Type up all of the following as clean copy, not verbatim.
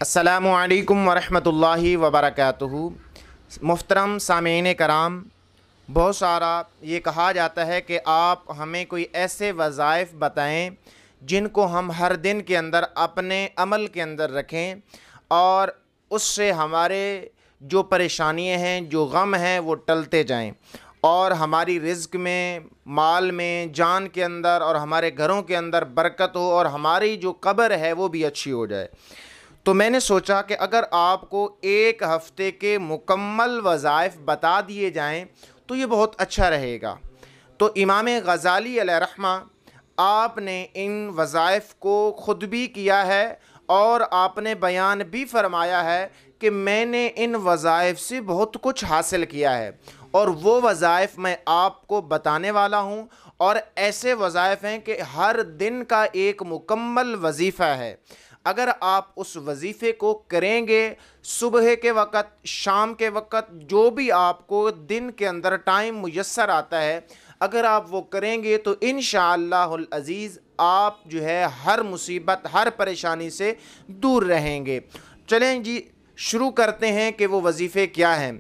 السلام علیکم ورحمۃ اللہ وبرکاتہ۔ محترم سامعین کرام، بہت سارا یہ کہا جاتا ہے کہ آپ ہمیں کوئی ایسے وظائف بتائیں جن کو ہم ہر دن کے اندر اپنے عمل کے اندر رکھیں اور اس سے ہمارے جو پریشانیاں ہیں، جو غم ہیں، وہ ٹلتے جائیں اور ہماری رزق میں، مال میں، جان کے اندر اور ہمارے گھروں کے اندر برکت ہو اور ہماری جو قبر ہے وہ بھی اچھی ہو جائے۔ تو میں نے سوچا کہ اگر آپ کو ایک ہفتے کے مکمل وظائف بتا دیے جائیں تو یہ بہت اچھا رہے گا۔ تو امام غزالی علیہ رحمہ آپ نے ان وظائف کو خود بھی کیا ہے اور آپ نے بیان بھی فرمایا ہے کہ میں نے ان وظائف سے بہت کچھ حاصل کیا ہے، اور وہ وظائف میں آپ کو بتانے والا ہوں۔ اور ایسے وظائف ہیں کہ ہر دن کا ایک مکمل وظیفہ ہے۔ اگر آپ اس وظیفے کو کریں گے، صبح کے وقت، شام کے وقت، جو بھی آپ کو دن کے اندر ٹائم میسر آتا ہے، اگر آپ وہ کریں گے تو انشاءاللہ العزیز آپ جو ہے ہر مصیبت، ہر پریشانی سے دور رہیں گے۔ چلیں جی شروع کرتے ہیں کہ وہ وظیفے کیا ہیں۔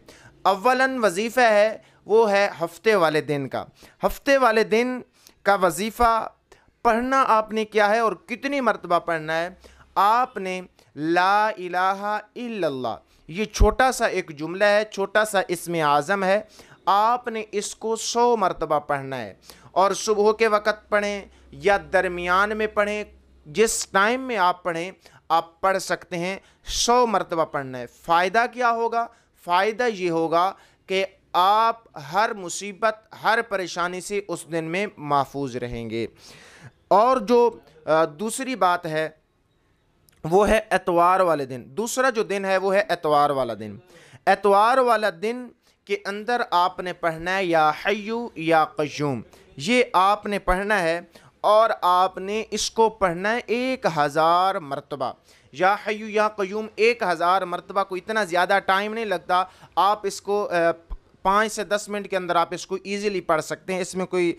اولاً وظیفہ ہے وہ ہے ہفتے والے دن کا۔ ہفتے والے دن کا وظیفہ پڑھنا آپ نے کیا ہے اور کتنی مرتبہ پڑھنا ہے؟ آپ نے لا الہ الا اللہ، یہ چھوٹا سا ایک جملہ ہے، چھوٹا سا اسم اعظم ہے، آپ نے اس کو 100 مرتبہ پڑھنا ہے، اور صبح کے وقت پڑھیں یا درمیان میں پڑھیں، جس ٹائم میں آپ پڑھیں آپ پڑھ سکتے ہیں، 100 مرتبہ پڑھنا ہے۔ فائدہ کیا ہوگا؟ فائدہ یہ ہوگا کہ آپ ہر مصیبت، ہر پریشانی سے اس دن میں محفوظ رہیں گے۔ اور جو دوسری بات ہے وہ ہے اتوار والے دن۔ دوسرا جو دن ہے وہ ہے اتوار والا دن۔ اتوار والا دن کے اندر آپ نے پڑھنا ہے یا حیو یا قیوم، یہ آپ نے پڑھنا ہے، اور آپ نے اس کو پڑھنا ہے 1000 مرتبہ۔ یا حیو یا قیوم 1000 مرتبہ، کوئی اتنا زیادہ ٹائم نہیں لگتا، آپ اس کو 5 سے 10 منٹ کے اندر آپ اس کو ایزیلی پڑھ سکتے ہیں، اس میں کوئی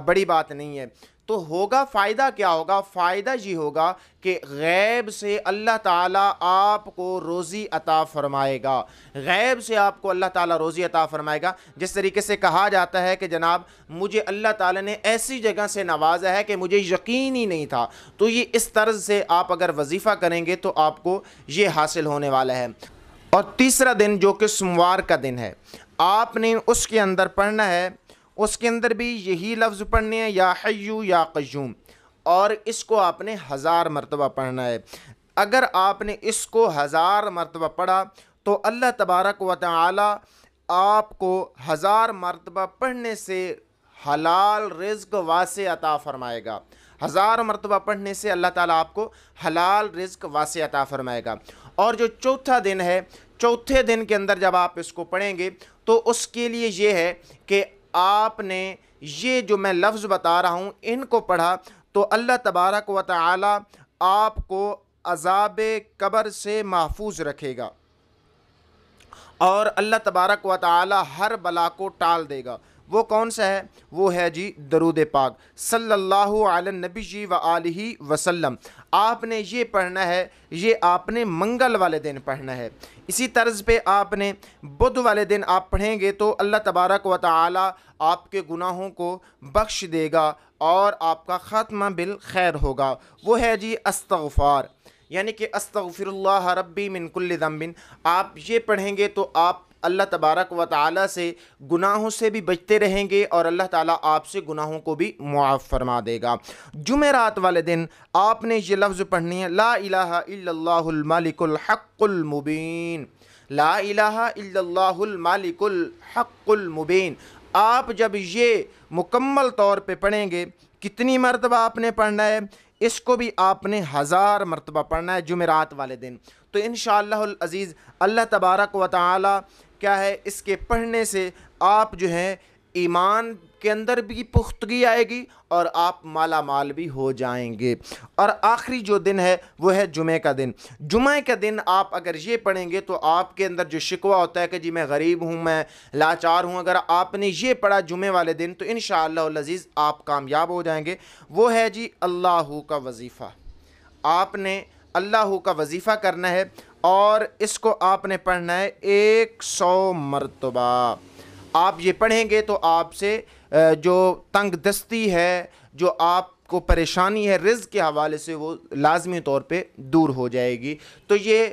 بڑی بات نہیں ہے۔ تو ہوگا فائدہ کیا ہوگا؟ فائدہ یہ ہوگا کہ غیب سے اللہ تعالیٰ آپ کو روزی عطا فرمائے گا، غیب سے آپ کو اللہ تعالیٰ روزی عطا فرمائے گا۔ جس طریقے سے کہا جاتا ہے کہ جناب مجھے اللہ تعالیٰ نے ایسی جگہ سے نوازا ہے کہ مجھے یقین ہی نہیں تھا، تو یہ اس طرز سے آپ اگر وظیفہ کریں گے تو آپ کو یہ حاصل ہونے والا ہے۔ اور تیسرا دن جو کہ سوموار کا دن ہے، آپ نے اس کے اندر پڑھنا ہے، اس کے اندر بھی یہی لفظ پڑھنے ہیں یا حیو یا قیوم، اور اس کو آپ نے 1000 مرتبہ پڑھنا ہے۔ اگر آپ نے اس کو 1000 مرتبہ پڑھا تو اللہ تبارک و تعالی آپ کو 1000 مرتبہ پڑھنے سے حلال رزق واسع عطا فرمائے گا۔ 1000 مرتبہ پڑھنے سے اللہ تعالیٰ آپ کو حلال رزق واسع عطا فرمائے گا۔ اور جو چوتھا دن ہے، چوتھے دن کے اندر جب آپ اس کو پڑھیں گے تو اس کے لیے یہ ہے کہ آپ نے یہ جو میں لفظ بتا رہا ہوں ان کو پڑھا تو اللہ تبارک و تعالی آپ کو عذاب قبر سے محفوظ رکھے گا، اور اللہ تبارک و تعالی ہر بلا کو ٹال دے گا۔ وہ کون سا ہے؟ وہ ہے جی درود پاک صلی اللہ علی النبی جی و آلہ وسلم۔ آپ نے یہ پڑھنا ہے، یہ آپ نے منگل والے دن پڑھنا ہے۔ اسی طرز پہ آپ نے بدھ والے دن آپ پڑھیں گے تو اللہ تبارک و تعالی آپ کے گناہوں کو بخش دے گا اور آپ کا خاتمہ بالخیر ہوگا۔ وہ ہے جی استغفار، یعنی کہ استغفر اللہ ربی من کل ذنب۔ آپ یہ پڑھیں گے تو آپ اللہ تبارک و تعالی سے گناہوں سے بھی بچتے رہیں گے اور اللہ تعالیٰ آپ سے گناہوں کو بھی معاف فرما دے گا۔ جمعرات والے دن آپ نے یہ لفظ پڑھنی ہے، لا الہ الا اللہ الملک الحق المبین، لا الہ الا اللہ الملک الحق المبین۔ آپ جب یہ مکمل طور پہ پڑھیں گے، کتنی مرتبہ آپ نے پڑھنا ہے؟ اس کو بھی آپ نے 1000 مرتبہ پڑھنا ہے جمعرات والے دن۔ تو انشاءاللہ العزیز اللہ تبارک و تعالی کیا ہے، اس کے پڑھنے سے آپ جو ہیں ایمان کے اندر بھی پختگی آئے گی اور آپ مالا مال بھی ہو جائیں گے۔ اور آخری جو دن ہے وہ ہے جمعہ کا دن۔ جمعہ کا دن آپ اگر یہ پڑھیں گے تو آپ کے اندر جو شکوہ ہوتا ہے کہ جی میں غریب ہوں، میں لاچار ہوں، اگر آپ نے یہ پڑھا جمعہ والے دن تو انشاءاللہ العزیز آپ کامیاب ہو جائیں گے۔ وہ ہے جی اللہ کا وظیفہ۔ آپ نے اللہ کا وظیفہ کرنا ہے اور اس کو آپ نے پڑھنا ہے 100 مرتبہ۔ آپ یہ پڑھیں گے تو آپ سے جو تنگ دستی ہے، جو آپ کو پریشانی ہے رزق کے حوالے سے، وہ لازمی طور پہ دور ہو جائے گی۔ تو یہ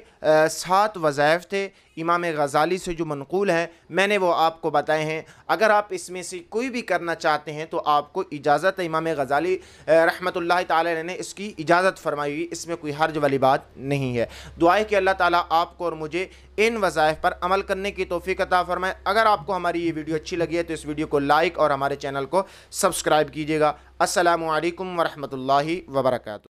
7 وظائف تھے امام غزالی سے جو منقول ہیں، میں نے وہ آپ کو بتائے ہیں۔ اگر آپ اس میں سے کوئی بھی کرنا چاہتے ہیں تو آپ کو اجازت ہے، امام غزالی رحمۃ اللہ تعالی علیہ نے اس کی اجازت فرمائی ہوئی، اس میں کوئی حرج والی بات نہیں ہے۔ دعا ہے کہ اللہ تعالیٰ آپ کو اور مجھے ان وظائف پر عمل کرنے کی توفیق عطا فرمائے۔ اگر آپ کو ہماری یہ ویڈیو اچھی لگی ہے تو اس ویڈیو کو لائک اور ہمارے چینل کو سبسکرائب کیجیے گا۔ السلام علیکم ورحمۃ اللہ وبرکاتہ۔